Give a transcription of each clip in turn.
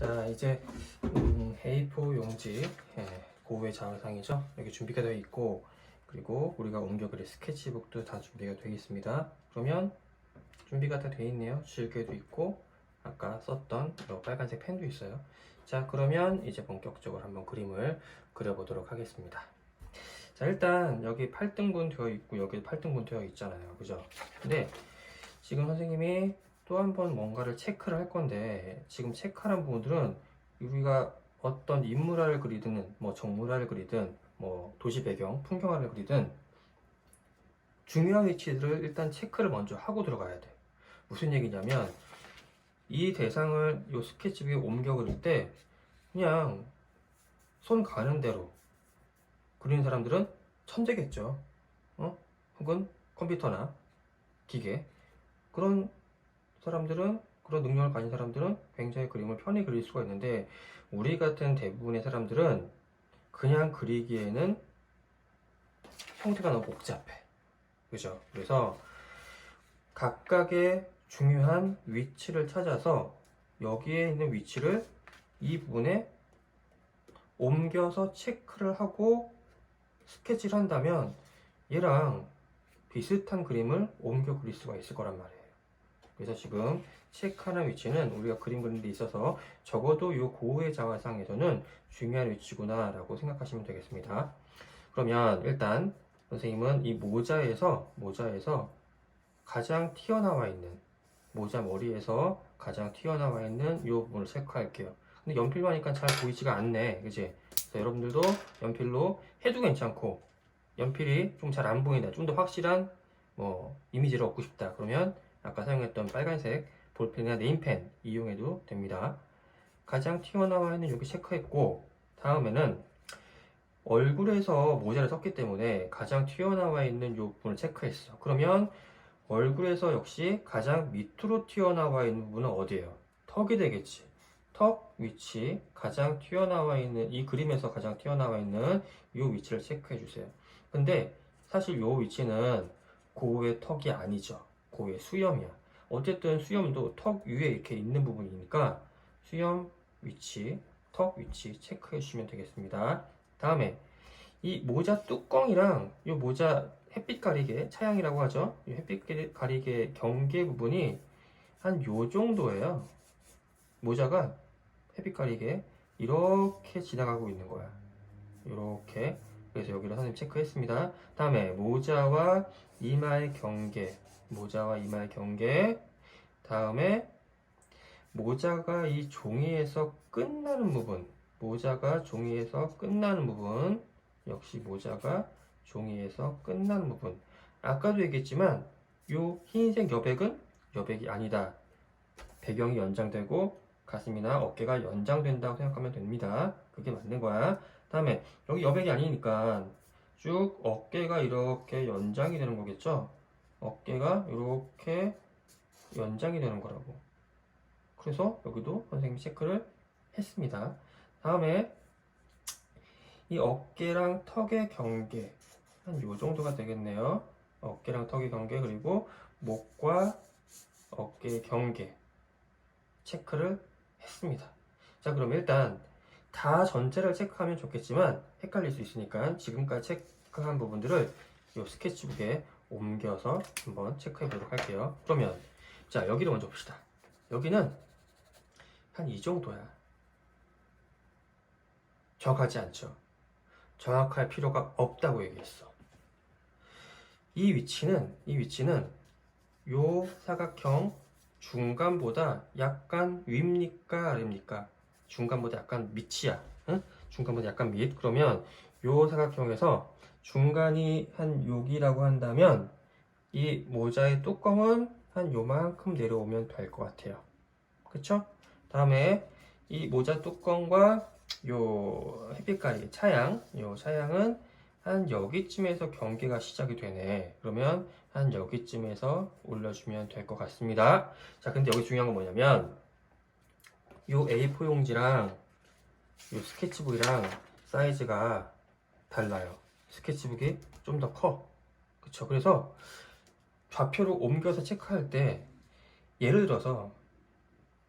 자, 이제 A4 용지 고우의 자화상이죠. 여기 준비가 되어 있고, 그리고 우리가 옮겨 그릴 스케치북도 다 준비가 되어 있습니다. 그러면 준비가 다 되어 있네요. 질개도 있고 아까 썼던 이 빨간색 펜도 있어요. 자, 그러면 이제 본격적으로 한번 그림을 그려보도록 하겠습니다. 자, 일단 여기 8등분 되어 있고 여기 8등분 되어 있잖아요, 그죠? 근데 지금 선생님이 또 한 번 뭔가를 체크를 할 건데, 지금 체크하는 부분들은 우리가 어떤 인물화를 그리든 뭐 정물화를 그리든 뭐 도시 배경, 풍경화를 그리든 중요한 위치들을 일단 체크를 먼저 하고 들어가야 돼. 무슨 얘기냐면 이 대상을 이 스케치북에 옮겨 그릴 때 그냥 손 가는 대로 그리는 사람들은 천재겠죠. 혹은 컴퓨터나 기계, 그런 사람들은, 그런 능력을 가진 사람들은 굉장히 그림을 편히 그릴 수가 있는데, 우리 같은 대부분의 사람들은 그냥 그리기에는 형태가 너무 복잡해. 그죠? 그래서 각각의 중요한 위치를 찾아서 여기에 있는 위치를 이 부분에 옮겨서 체크를 하고 스케치를 한다면 얘랑 비슷한 그림을 옮겨 그릴 수가 있을 거란 말이에요. 그래서 지금 체크하는 위치는 우리가 그림 그리는 데 있어서 적어도 이 고우의 자화상에서는 중요한 위치구나 라고 생각하시면 되겠습니다. 그러면 일단 선생님은 이 모자에서 가장 튀어나와 있는, 모자 머리에서 가장 튀어나와 있는 이 부분을 체크할게요. 근데 연필로 하니까 잘 보이지가 않네, 그치? 그래서 여러분들도 연필로 해도 괜찮고, 연필이 좀 잘 안 보인다, 좀 더 확실한 이미지를 얻고 싶다, 그러면 아까 사용했던 빨간색 볼펜이나 네임펜 이용해도 됩니다. 가장 튀어나와 있는 여기 체크했고, 다음에는 얼굴에서 모자를 썼기 때문에 가장 튀어나와 있는 이 부분을 체크했어. 그러면 얼굴에서 역시 가장 밑으로 튀어나와 있는 부분은 어디예요? 턱이 되겠지. 턱 위치, 가장 튀어나와 있는, 이 그림에서 가장 튀어나와 있는 이 위치를 체크해 주세요. 근데 사실 이 위치는 고우의 턱이 아니죠. 고우의 수염이야. 어쨌든 수염도 턱 위에 이렇게 있는 부분이니까 수염 위치, 턱 위치 체크해 주시면 되겠습니다. 다음에 이 모자 뚜껑이랑 이 모자 햇빛 가리개, 차양이라고 하죠. 이 햇빛 가리개 경계 부분이 한 요 정도예요. 모자가 햇빛 가리개 이렇게 지나가고 있는 거야. 이렇게. 그래서 여기를 선생님 체크했습니다. 다음에 모자와 이마의 경계, 모자와 이마의 경계. 다음에 모자가 이 종이에서 끝나는 부분, 모자가 종이에서 끝나는 부분, 역시 모자가 종이에서 끝나는 부분. 아까도 얘기했지만 이 흰색 여백은 여백이 아니다. 배경이 연장되고 가슴이나 어깨가 연장된다고 생각하면 됩니다. 그게 맞는 거야. 다음에 여기 여백이 아니니까 쭉 어깨가 이렇게 연장이 되는 거겠죠? 어깨가 이렇게 연장이 되는 거라고. 그래서 여기도 선생님이 체크를 했습니다. 다음에 이 어깨랑 턱의 경계 한 요 정도가 되겠네요. 어깨랑 턱의 경계, 그리고 목과 어깨의 경계 체크를 했습니다. 자, 그럼 일단 다 전체를 체크하면 좋겠지만 헷갈릴 수 있으니까 지금까지 체크한 부분들을 이 스케치북에 옮겨서 한번 체크해 보도록 할게요. 그러면 자, 여기를 먼저 봅시다. 여기는 한 이 정도야. 정확하지 않죠? 정확할 필요가 없다고 얘기했어. 이 위치는 요 사각형 중간보다 약간 위입니까 아래입니까? 중간보다 약간 밑이야. 응? 중간보다 약간 밑. 그러면 요 사각형에서 중간이 한 여기라고 한다면 이 모자의 뚜껑은 한 요만큼 내려오면 될 것 같아요. 그쵸? 다음에 이 모자 뚜껑과 요 햇빛가리 요 차양은 한 여기쯤에서 경계가 시작이 되네. 그러면 한 여기쯤에서 올려주면 될 것 같습니다. 자, 근데 여기 중요한 건 뭐냐면 요 A4 용지랑 요 스케치북이랑 사이즈가 달라요. 스케치북이 좀 더 커. 그쵸? 그래서 좌표로 옮겨서 체크할 때 예를 들어서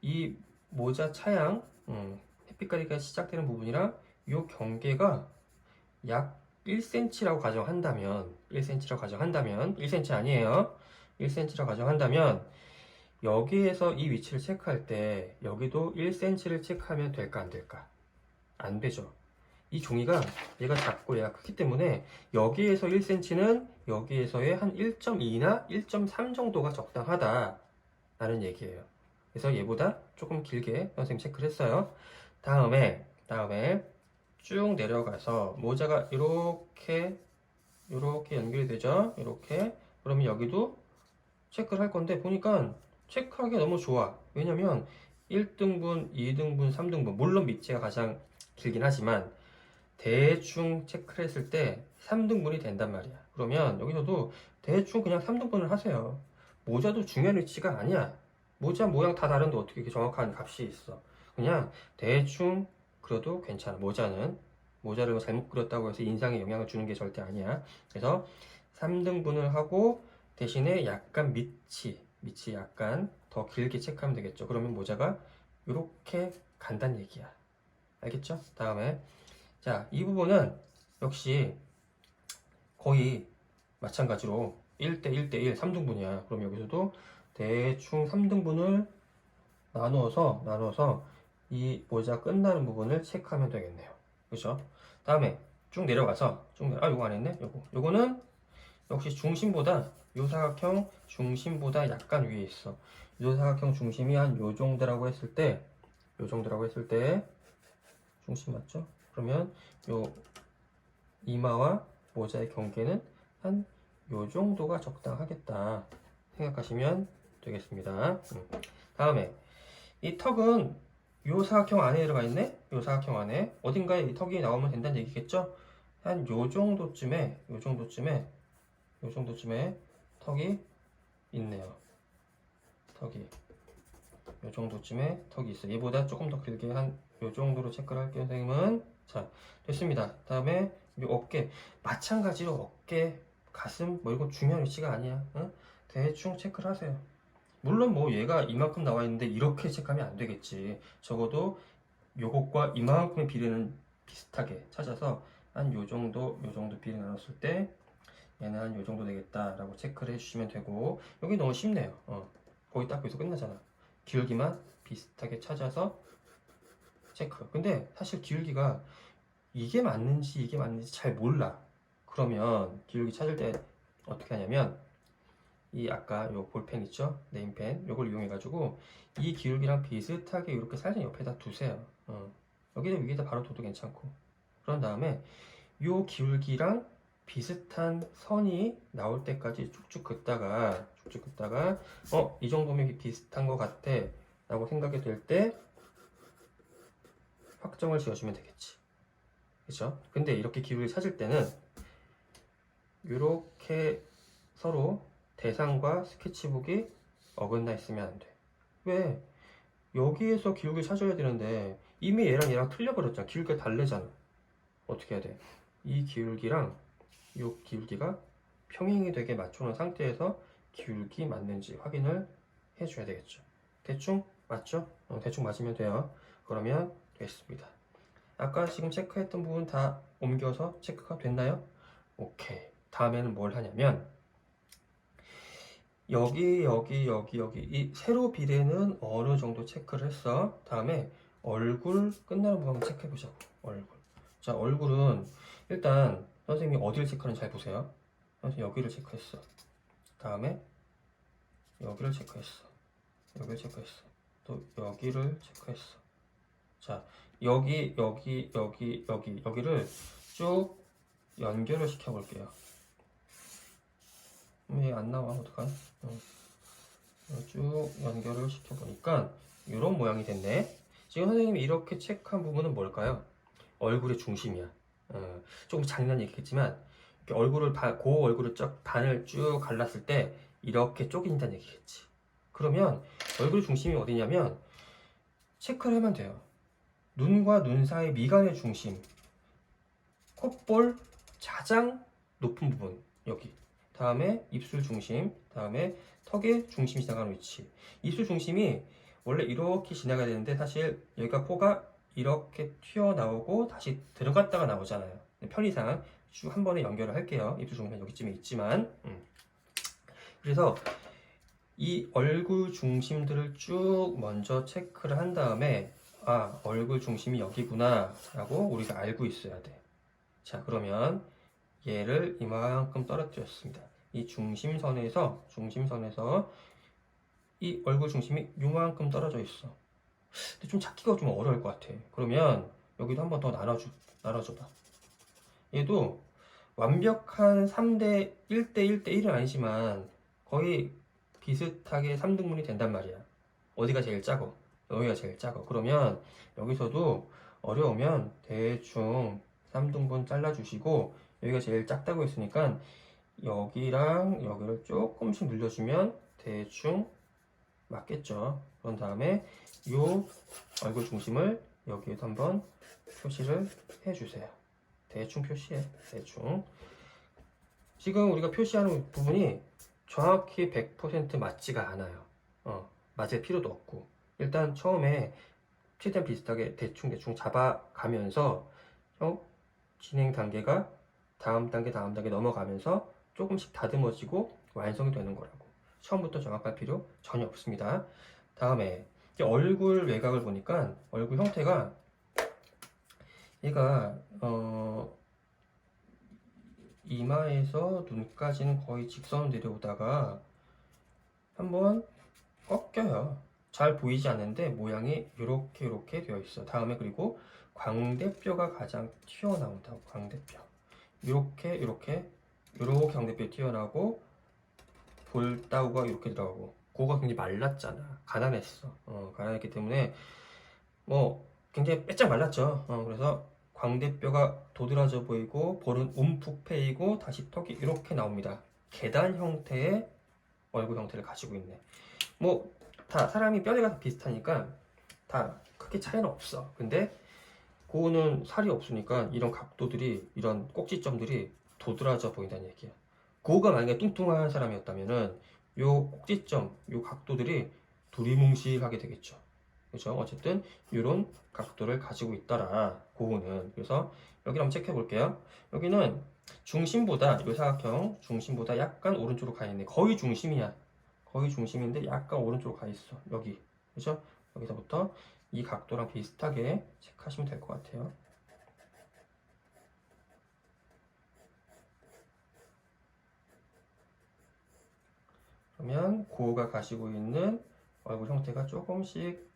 이 모자 차양, 햇빛가리가 시작되는 부분이랑 요 경계가 약 1cm라고 가정한다면 1cm 아니에요. 1cm라고 가정한다면 여기에서 이 위치를 체크할 때 여기도 1cm를 체크하면 될까 안 될까? 안 되죠. 이 종이가 얘가 작고 얘가 크기 때문에 여기에서 1cm는 여기에서의 한 1.2나 1.3 정도가 적당하다 라는 얘기예요. 그래서 얘보다 조금 길게 선생님 체크를 했어요. 다음에 쭉 내려가서 모자가 이렇게 연결이 되죠. 이렇게. 그러면 여기도 체크를 할 건데 보니까 체크하기 너무 좋아. 왜냐면 1등분, 2등분, 3등분 물론 밑지가 가장 길긴 하지만 대충 체크를 했을 때 3등분이 된단 말이야. 그러면 여기서도 대충 그냥 3등분을 하세요. 모자도 중요한 위치가 아니야. 모자 모양 다 다른데 어떻게 이렇게 정확한 값이 있어. 그냥 대충 그려도 괜찮아. 모자를 잘못 그렸다고 해서 인상에 영향을 주는 게 절대 아니야. 그래서 3등분을 하고 대신에 약간 밑이 약간 더 길게 체크하면 되겠죠. 그러면 모자가 이렇게 간다는 얘기야. 알겠죠? 다음에 자, 이 부분은 역시 거의 마찬가지로 1대 1대1 3등분이야. 그럼 여기서도 대충 3등분을 나누어서 이 모자 끝나는 부분을 체크하면 되겠네요. 그죠? 다음에 쭉 내려가서 요거 안 했네? 요거는 역시 중심보다 요 사각형 중심보다 약간 위에 있어. 요 사각형 중심이 한 요 정도라고 했을 때 중심 맞죠? 그러면 요 이마와 모자의 경계는 한 요 정도가 적당하겠다 생각하시면 되겠습니다. 다음에 이 턱은 요 사각형 안에 들어가 있네? 요 사각형 안에 어딘가에 이 턱이 나오면 된다는 얘기겠죠? 한 요 정도쯤에 턱이 있네요. 요 정도쯤에 턱이 있어요. 얘보다 조금 더 길게 한 요 정도로 체크를 할게요, 선생님은. 자, 됐습니다. 다음에 요 어깨. 마찬가지로 어깨, 가슴, 뭐 이거 중요한 위치가 아니야. 응? 대충 체크를 하세요. 물론 뭐 얘가 이만큼 나와 있는데 이렇게 체크하면 안 되겠지. 적어도 요것과 이만큼의 비례는 비슷하게 찾아서 한 요 정도 비례 나눴을 때 얘는 한 요 정도 되겠다라고 체크를 해주시면 되고 여기 너무 쉽네요. 거의 딱 여기서 끝나잖아. 기울기만 비슷하게 찾아서 체크. 근데 사실 기울기가 이게 맞는지 잘 몰라. 그러면 기울기 찾을 때 어떻게 하냐면 이 아까 요 볼펜 있죠? 네임펜 요걸 이용해 가지고 이 기울기랑 비슷하게 이렇게 살짝 옆에다 두세요. 여기다 위에다 바로 둬도 괜찮고. 그런 다음에 요 기울기랑 비슷한 선이 나올 때까지 쭉쭉 긋다가 이 정도면 비슷한 것 같아 라고 생각이 될 때 확정을 지어주면 되겠지. 그쵸? 근데 이렇게 기울기 찾을 때는 이렇게 서로 대상과 스케치북이 어긋나 있으면 안 돼. 왜? 여기에서 기울기 찾아야 되는데 이미 얘랑 틀려버렸잖아. 기울기가 다르잖아. 어떻게 해야 돼? 이 기울기랑 이 기울기가 평행이 되게 맞춰놓은 상태에서 기울기 맞는지 확인을 해줘야 되겠죠. 대충 맞죠? 대충 맞으면 돼요. 그러면 됐습니다. 아까 지금 체크했던 부분 다 옮겨서 체크가 됐나요? 오케이. 다음에는 뭘 하냐면 여기 이 세로 비례는 어느 정도 체크를 했어. 다음에 얼굴 끝나는 부분 한번 체크해 보자고. 얼굴. 자, 얼굴은 일단 선생님이 어디를 체크하는지 잘 보세요. 선생님 여기를 체크했어. 다음에 여기를 체크했어. 또 여기를 체크했어. 자, 여기를 쭉 연결을 시켜 볼게요. 왜 안 나와? 어떡하나? 쭉 연결을 시켜보니까 이런 모양이 됐네. 지금 선생님이 이렇게 체크한 부분은 뭘까요? 얼굴의 중심이야. 조금 잔인한 얘기겠지만 얼굴을 반을 쭉 갈랐을 때 이렇게 쪼개진다는 얘기겠지. 그러면 얼굴 중심이 어디냐면 체크를 하면 돼요. 눈과 눈 사이 미간의 중심, 콧볼 가장 높은 부분 여기. 다음에 입술 중심, 다음에 턱의 중심이 지나가는 위치. 입술 중심이 원래 이렇게 지나가야 되는데 사실 여기가 코가 이렇게 튀어나오고 다시 들어갔다가 나오잖아요. 편의상 쭉 한 번에 연결을 할게요. 입술 중심은 여기쯤에 있지만 그래서 이 얼굴 중심들을 쭉 먼저 체크를 한 다음에 아, 얼굴 중심이 여기구나 라고 우리가 알고 있어야 돼. 자, 그러면 얘를 이만큼 떨어뜨렸습니다. 이 중심선에서 이 얼굴 중심이 이만큼 떨어져 있어. 근데 좀 찾기가 좀 어려울 것 같아. 그러면 여기도 한 번 더 나눠줘봐. 얘도 완벽한 3대 1대 1대 1은 아니지만 거의 비슷하게 3등분이 된단 말이야. 어디가 제일 작어? 여기가 제일 작어. 그러면 여기서도 어려우면 대충 3등분 잘라주시고 여기가 제일 작다고 했으니까 여기랑 여기를 조금씩 늘려주면 대충 맞겠죠. 그런 다음에 이 얼굴 중심을 여기에도 한번 표시를 해주세요. 대충 표시해. 대충. 지금 우리가 표시하는 부분이 정확히 100% 맞지가 않아요. 맞을 필요도 없고. 일단 처음에 최대한 비슷하게 대충 잡아가면서 진행 단계가 다음 단계 넘어가면서 조금씩 다듬어지고 완성이 되는 거라고. 처음부터 정확할 필요 전혀 없습니다. 다음에 얼굴 외곽을 보니까 얼굴 형태가 얘가 이마에서 눈까지는 거의 직선으로 내려오다가 한번 꺾여요. 잘 보이지 않는데 모양이 이렇게 되어 있어. 다음에 그리고 광대뼈가 가장 튀어나온다고. 광대뼈 이렇게 광대뼈 튀어나오고 볼따구가 이렇게 들어가고 고가 굉장히 말랐잖아. 가난했어. 가난했기 때문에 뭐 굉장히 빼짝 말랐죠. 그래서 광대뼈가 도드라져 보이고 볼은 움푹 패이고 다시 턱이 이렇게 나옵니다. 계단 형태의 얼굴 형태를 가지고 있네. 뭐 다 사람이 뼈대가 다 비슷하니까 다 크게 차이는 없어. 근데 그거는 살이 없으니까 이런 각도들이 이런 꼭지점들이 도드라져 보인다는 얘기야. 그거가 만약에 뚱뚱한 사람이었다면은 요 꼭지점, 요 각도들이 두리뭉실하게 되겠죠. 그렇죠? 어쨌든 이런 각도를 가지고 있더라. 그거는. 그래서 여기를 한번 체크해 볼게요. 여기는 중심보다 요 사각형 중심보다 약간 오른쪽으로 가 있네. 거의 중심이야. 거의 중심인데 약간 오른쪽으로 가 있어. 여기. 그렇죠? 여기서부터 이 각도랑 비슷하게 체크하시면 될 것 같아요. 그러면 고가 가지고 있는 얼굴 형태가 조금씩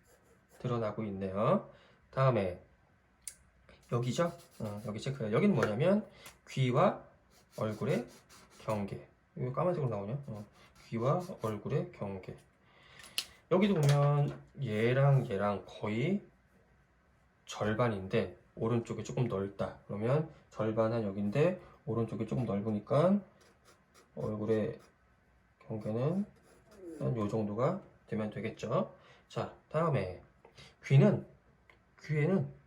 드러나고 있네요. 다음에 여기죠? 여기 체크해요. 여기는 뭐냐면 귀와 얼굴의 경계. 이거 까만색으로 나오냐? 귀와 얼굴의 경계. 여기도 보면 얘랑 거의 절반인데 오른쪽이 조금 넓다. 그러면 절반은 여기인데 오른쪽이 조금 넓으니까 얼굴의 경계는 한 요 정도가 되면 되겠죠. 자, 다음에 귀에는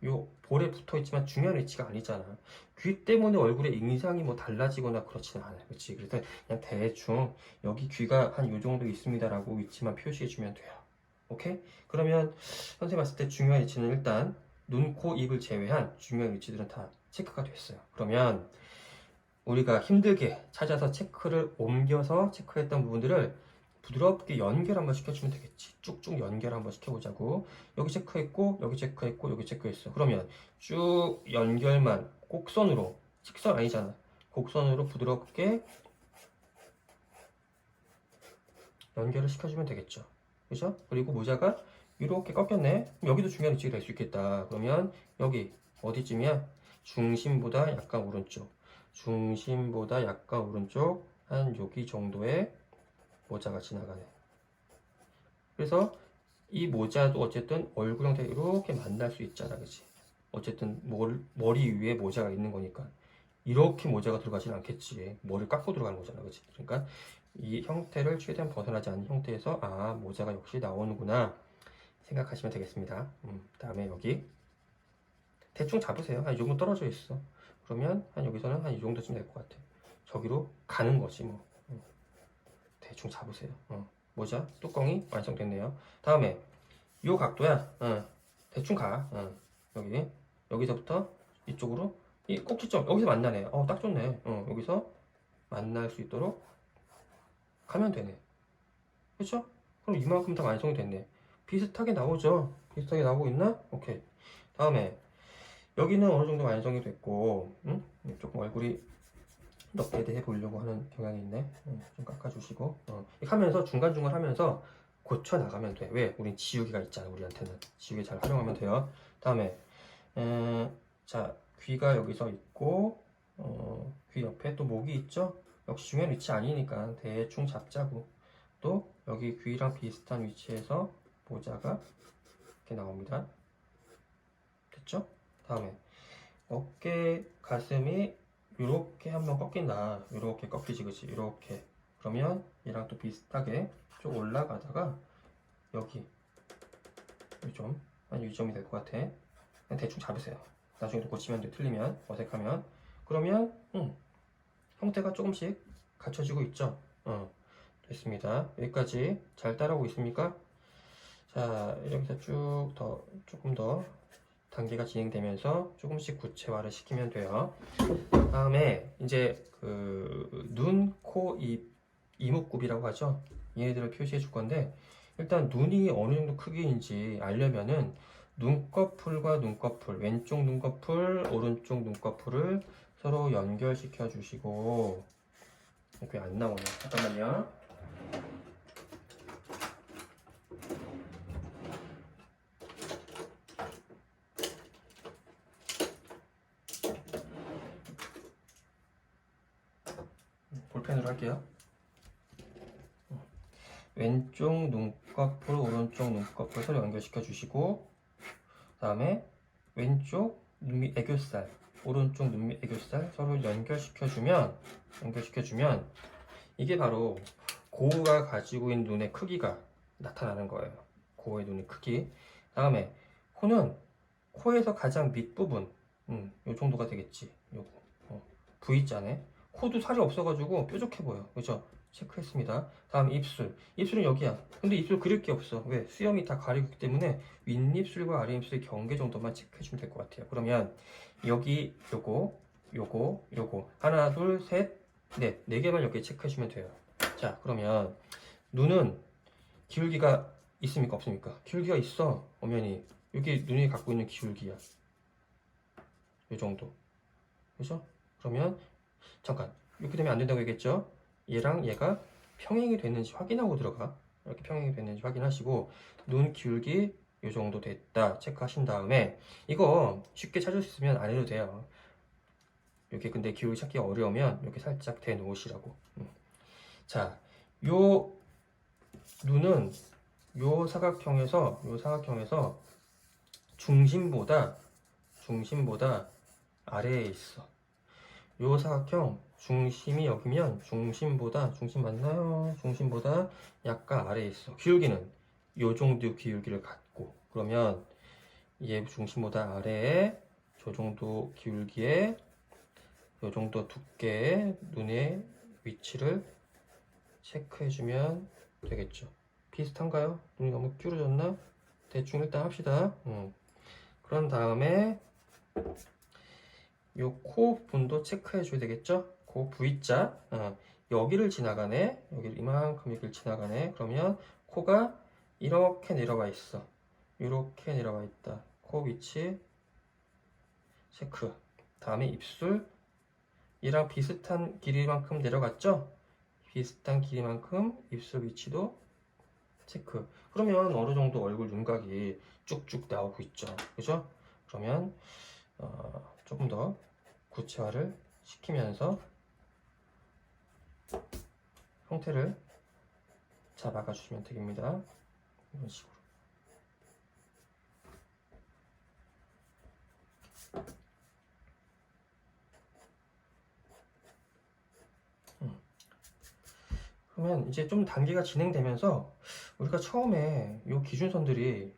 요 볼에 붙어 있지만 중요한 위치가 아니잖아. 귀 때문에 얼굴의 인상이 뭐 달라지거나 그렇지는 않아요. 그렇지? 그래서 그냥 대충 여기 귀가 한 요 정도 있습니다라고 위치만 표시해 주면 돼요. 오케이? 그러면 선생님 봤을 때 중요한 위치는 일단 눈, 코, 입을 제외한 중요한 위치들은 다 체크가 됐어요. 그러면 우리가 힘들게 찾아서 체크를 옮겨서 체크했던 부분들을 부드럽게 연결 한번 시켜주면 되겠지. 쭉쭉 연결 한번 시켜보자고. 여기 체크했고, 여기 체크했고, 여기 체크했어. 그러면 쭉 연결만 곡선으로, 직선 아니잖아. 곡선으로 부드럽게 연결을 시켜주면 되겠죠. 그죠? 그리고 모자가 이렇게 꺾였네. 여기도 중요한 위치가 될 수 있겠다. 그러면 여기 어디쯤이야? 중심보다 약간 오른쪽. 중심보다 약간 오른쪽 한 여기 정도의 모자가 지나가네. 그래서 이 모자도 어쨌든 얼굴 형태가 이렇게 만날 수 있잖아, 그치? 어쨌든 머리 위에 모자가 있는 거니까 이렇게 모자가 들어가지는 않겠지. 머리를 깎고 들어가는 거잖아, 그치? 그러니까 이 형태를 최대한 벗어나지 않는 형태에서 아, 모자가 역시 나오는구나 생각하시면 되겠습니다. 다음에 여기 대충 잡으세요. 한 이 정도 떨어져 있어. 그러면 한 여기서는 한 이 정도쯤 될 것 같아. 저기로 가는 거지 뭐. 대충 잡으세요. 모자 뚜껑이 완성됐네요. 다음에 요 각도야. 대충 가. 여기서부터 이쪽으로 이 꼭지점 여기서 만나네. 딱 좋네. 여기서 만날 수 있도록 가면 되네. 그렇죠? 그럼 이만큼 다 완성이 됐네. 비슷하게 나오죠? 비슷하게 나오고 있나? 오케이. 다음에 여기는 어느 정도 완성이 됐고, 조금 얼굴이 넓게 해 보려고 하는 경향이 있네. 좀 깎아주시고, 이렇게 하면서 중간중간 하면서 고쳐 나가면 돼. 왜? 우린 지우개가 있잖아. 우리한테는 지우개 잘 활용하면 돼요. 다음에 자, 귀가 여기서 있고, 귀 옆에 또 목이 있죠? 역시 중요한 위치 아니니까 대충 잡자고. 또 여기 귀랑 비슷한 위치에서 모자가 이렇게 나옵니다. 됐죠? 다음에 어깨, 가슴이 이렇게 한번 꺾인다. 이렇게 꺾이지, 그치? 이렇게. 그러면 얘랑 또 비슷하게 쭉 올라가다가 여기 좀 한 이 점이 될 것 같아. 그냥 대충 잡으세요. 나중에 또 고치면 돼. 틀리면 어색하면. 그러면 형태가 조금씩 갖춰지고 있죠. 됐습니다. 여기까지 잘 따라오고 있습니까? 자, 여기서 조금 더 단계가 진행되면서 조금씩 구체화를 시키면 돼요. 다음에 이제 눈, 코, 입, 이목구비라고 하죠. 얘네들을 표시해 줄 건데 일단 눈이 어느 정도 크기인지 알려면은 눈꺼풀과 눈꺼풀, 왼쪽 눈꺼풀, 오른쪽 눈꺼풀을 서로 연결시켜 주시고 왜 안 나오냐? 잠깐만요. 볼펜으로 할게요. 왼쪽 눈꺼풀, 오른쪽 눈꺼풀 서로 연결시켜 주시고 다음에 왼쪽 눈밑 애교살, 오른쪽 눈밑 애교살 서로 연결시켜 주면 이게 바로 고우가 가지고 있는 눈의 크기가 나타나는 거예요. 고우의 눈의 크기. 다음에 코는 코에서 가장 밑부분, 요 정도가 되겠지. 요거 V자네. 코도 살이 없어가지고 뾰족해 보여. 그죠? 체크했습니다. 다음 입술. 입술은 여기야. 근데 입술 그릴 게 없어. 왜? 수염이 다 가리고 있기 때문에 윗입술과 아랫입술의 경계 정도만 체크해주면 될 것 같아요. 그러면 여기 요거 하나 둘 셋 넷 4개만 이렇게 체크해주면 돼요. 자, 그러면 눈은 기울기가 있습니까? 없습니까? 기울기가 있어. 엄연히 여기 눈이 갖고 있는 기울기야. 요 정도. 그죠? 그러면 잠깐 이렇게 되면 안 된다고 얘기했죠? 얘랑 얘가 평행이 됐는지 확인하고 들어가. 이렇게 평행이 됐는지 확인하시고 눈 기울기 요 정도 됐다 체크하신 다음에 이거 쉽게 찾을 수 있으면 안 해도 돼요. 이렇게 근데 기울기 찾기 어려우면 이렇게 살짝 대 놓으시라고. 자, 요 눈은 요 사각형에서 중심보다 아래에 있어. 요 사각형 중심이 여기면 중심 맞나요? 중심보다 약간 아래에 있어. 기울기는 요 정도 기울기를 갖고 그러면 얘 중심보다 아래에 저 정도 기울기에 요 정도 두께의 눈의 위치를 체크해주면 되겠죠. 비슷한가요? 눈이 너무 기울어졌나? 대충 일단 합시다. 그런 다음에 요 코 부분도 체크해 줘야 되겠죠? 그 V자 여기를 지나가네. 여기를 이만큼 여기를 지나가네. 그러면 코가 이렇게 내려와 있어. 이렇게 내려와 있다. 코 위치 체크. 다음에 입술 얘랑 비슷한 길이만큼 내려갔죠? 비슷한 길이만큼 입술 위치도 체크. 그러면 어느 정도 얼굴 윤곽이 쭉쭉 나오고 있죠. 그죠? 그러면 조금 더 구체화를 시키면서 형태를 잡아가 주시면 되겠습니다. 이런 식으로. 그러면 이제 좀 단계가 진행되면서 우리가 처음에 이 기준선들이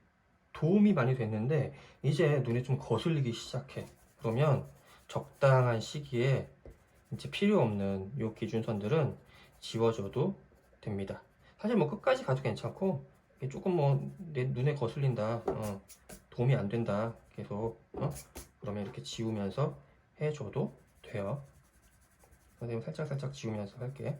도움이 많이 됐는데 이제 눈에 좀 거슬리기 시작해. 그러면 적당한 시기에 이제 필요 없는 이 기준선들은 지워줘도 됩니다. 사실 뭐 끝까지 가도 괜찮고 조금 뭐 내 눈에 거슬린다, 도움이 안 된다, 계속, 그러면 이렇게 지우면서 해줘도 돼요. 선생님 살짝 지우면서 할게.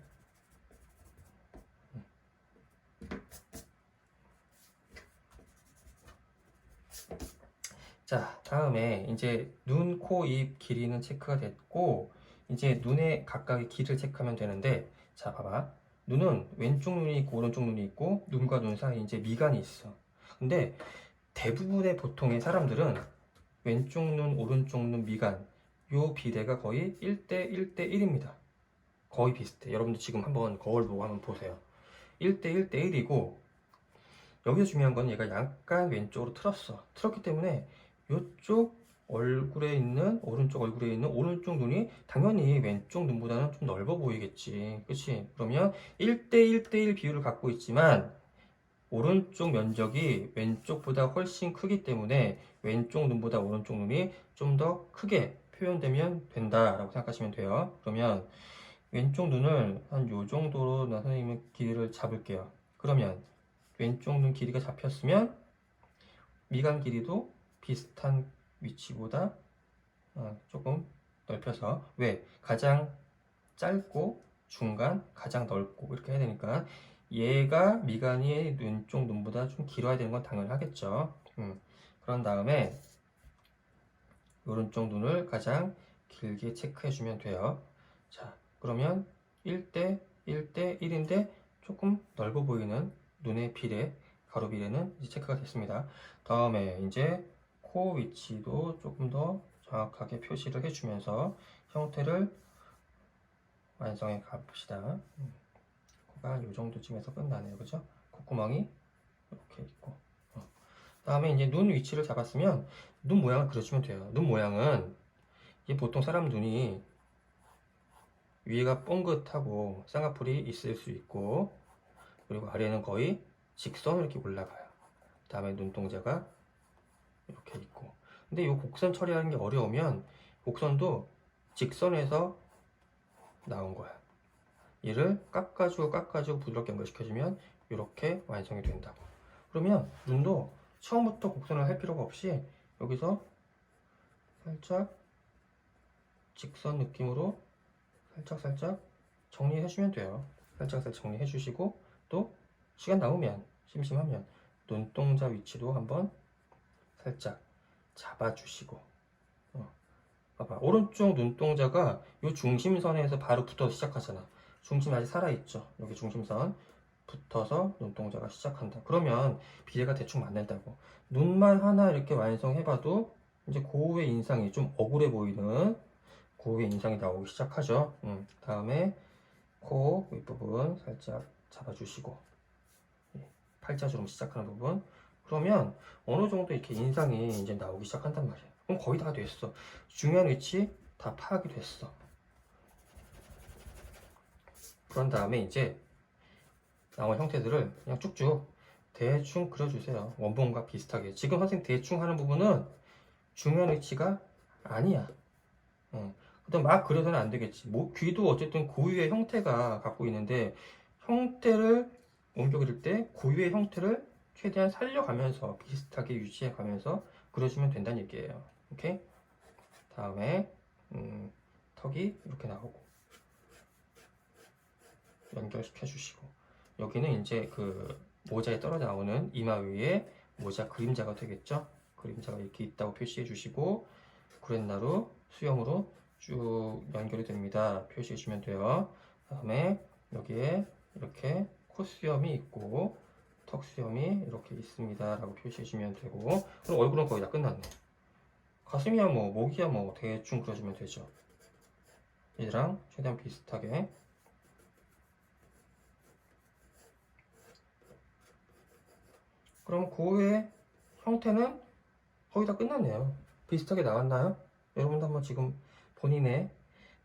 자, 다음에 이제 눈, 코, 입 길이는 체크가 됐고, 이제 눈의 각각의 길이를 체크하면 되는데, 자, 봐봐. 눈은 왼쪽 눈이 있고 오른쪽 눈이 있고, 눈과 눈 사이에 이제 미간이 있어. 근데 대부분의 보통의 사람들은 왼쪽 눈, 오른쪽 눈 미간, 요 비례가 거의 1대 1대 1입니다. 거의 비슷해. 여러분들 지금 한번 거울 보고 한번 보세요. 1대 1대 1이고, 여기서 중요한 건 얘가 약간 왼쪽으로 틀었어. 틀었기 때문에 이쪽 얼굴에 있는, 오른쪽 얼굴에 있는 오른쪽 눈이 당연히 왼쪽 눈보다는 좀 넓어 보이겠지. 그치? 그러면 1대 1대 1 비율을 갖고 있지만 오른쪽 면적이 왼쪽보다 훨씬 크기 때문에 왼쪽 눈보다 오른쪽 눈이 좀 더 크게 표현되면 된다라고 생각하시면 돼요. 그러면 왼쪽 눈을 한 요 정도로 나 선생님은 길이를 잡을게요. 그러면 왼쪽 눈 길이가 잡혔으면 미간 길이도 비슷한 위치보다 조금 넓혀서, 왜? 가장 짧고 중간, 가장 넓고 이렇게 해야 되니까 얘가 미간이 왼쪽 눈보다 좀 길어야 되는 건 당연하겠죠. 그런 다음에 오른쪽 눈을 가장 길게 체크해 주면 돼요. 자, 그러면 1대 1대 1인데 조금 넓어 보이는 눈의 비례, 가로 비례는 이제 체크가 됐습니다. 다음에 이제 코 위치도 조금 더 정확하게 표시를 해주면서 형태를 완성해 가봅시다. 코가 이 정도쯤에서 끝나네요. 그죠? 콧구멍이 이렇게 있고. 다음에 이제 눈 위치를 잡았으면 눈 모양을 그려주면 돼요. 눈 모양은 이게 보통 사람 눈이 위에가 뻥긋하고 쌍꺼풀이 있을 수 있고, 그리고 아래는 거의 직선으로 이렇게 올라가요. 다음에 눈동자가 이렇게 있고. 근데 이 곡선 처리하는 게 어려우면 곡선도 직선에서 나온 거야. 얘를 깎아주고 부드럽게 연결시켜주면 이렇게 완성이 된다고. 그러면 눈도 처음부터 곡선을 할 필요가 없이 여기서 살짝 직선 느낌으로 살짝 정리해 주면 돼요. 살짝 정리해 주시고, 또 시간 남으면, 심심하면 눈동자 위치도 한번 살짝 잡아주시고. 봐봐, 오른쪽 눈동자가 이 중심선에서 바로 붙어서 시작하잖아. 중심 아직 살아있죠. 여기 중심선 붙어서 눈동자가 시작한다. 그러면 비례가 대충 맞는다고. 눈만 하나 이렇게 완성해봐도 이제 고우의 인상이 좀 억울해 보이는 고우의 인상이 나오기 시작하죠. 다음에 코 윗부분 살짝 잡아주시고, 팔자주름 시작하는 부분. 그러면 어느 정도 이렇게 인상이 이제 나오기 시작한단 말이에요. 그럼 거의 다 됐어. 중요한 위치 다 파악이 됐어. 그런 다음에 이제 나온 형태들을 그냥 쭉쭉 대충 그려주세요. 원본과 비슷하게. 지금 선생님 대충 하는 부분은 중요한 위치가 아니야. 그다음 막 그려서는 안 되겠지. 뭐 귀도 어쨌든 고유의 형태가 갖고 있는데, 형태를 옮겨 그릴 때 고유의 형태를 최대한 살려가면서 비슷하게 유지해가면서 그려주면 된다는 얘기예요. 오케이? 다음에 턱이 이렇게 나오고 연결시켜 주시고, 여기는 이제 그 모자에 떨어져 나오는 이마 위에 모자 그림자가 되겠죠? 그림자가 이렇게 있다고 표시해 주시고, 구렛나루 수염으로 쭉 연결이 됩니다. 표시해 주면 돼요. 다음에 여기에 이렇게 콧수염이 있고 턱수염이 이렇게 있습니다 라고 표시해 주면 되고, 그럼 얼굴은 거의 다 끝났네. 가슴이야 뭐 목이야 뭐 대충 그려주면 되죠. 얘랑 최대한 비슷하게. 그럼 고의 형태는 거의 다 끝났네요. 비슷하게 나왔나요? 여러분도 한번 지금 본인의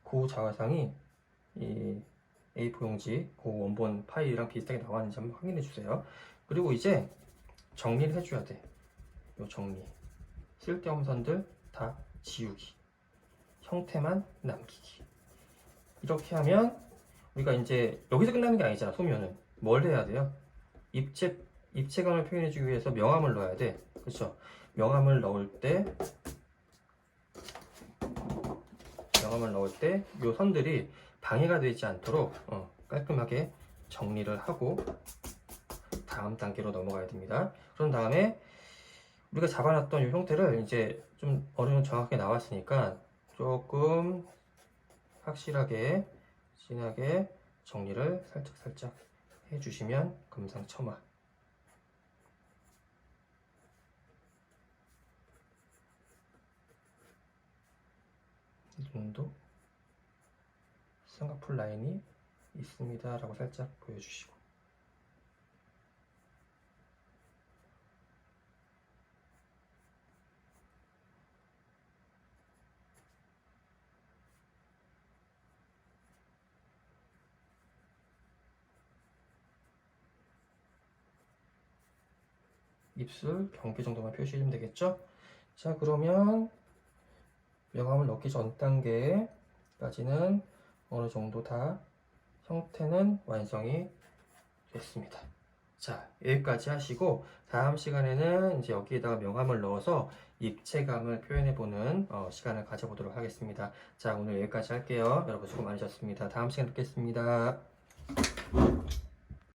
고 자화상이 이 A4 용지 고 원본 파일이랑 비슷하게 나왔는지 한번 확인해 주세요. 그리고 이제 정리를 해줘야 돼. 요 정리. 쓸데없는 선들 다 지우기. 형태만 남기기. 이렇게 하면 우리가 이제 여기서 끝나는 게 아니잖아. 소면은 뭘 해야 돼요? 입체 입체감을 표현해주기 위해서 명암을 넣어야 돼. 그렇죠? 명암을 넣을 때 이 선들이 방해가 되지 않도록 깔끔하게 정리를 하고 다음 단계로 넘어가야 됩니다. 그런 다음에 우리가 잡아놨던 이 형태를 이제 좀 어느 정도 정확하게 나왔으니까 조금 확실하게 진하게 정리를 살짝 해주시면 금상첨화. 이 정도 쌍꺼풀 라인이 있습니다 라고 살짝 보여주시고, 입술 경계 정도만 표시해주면 되겠죠? 자, 그러면 명암을 넣기 전 단계까지는 어느 정도 다 형태는 완성이 됐습니다. 자, 여기까지 하시고 다음 시간에는 이제 여기에다가 명암을 넣어서 입체감을 표현해보는 시간을 가져보도록 하겠습니다. 자, 오늘 여기까지 할게요. 여러분 수고 많으셨습니다. 다음 시간에 뵙겠습니다.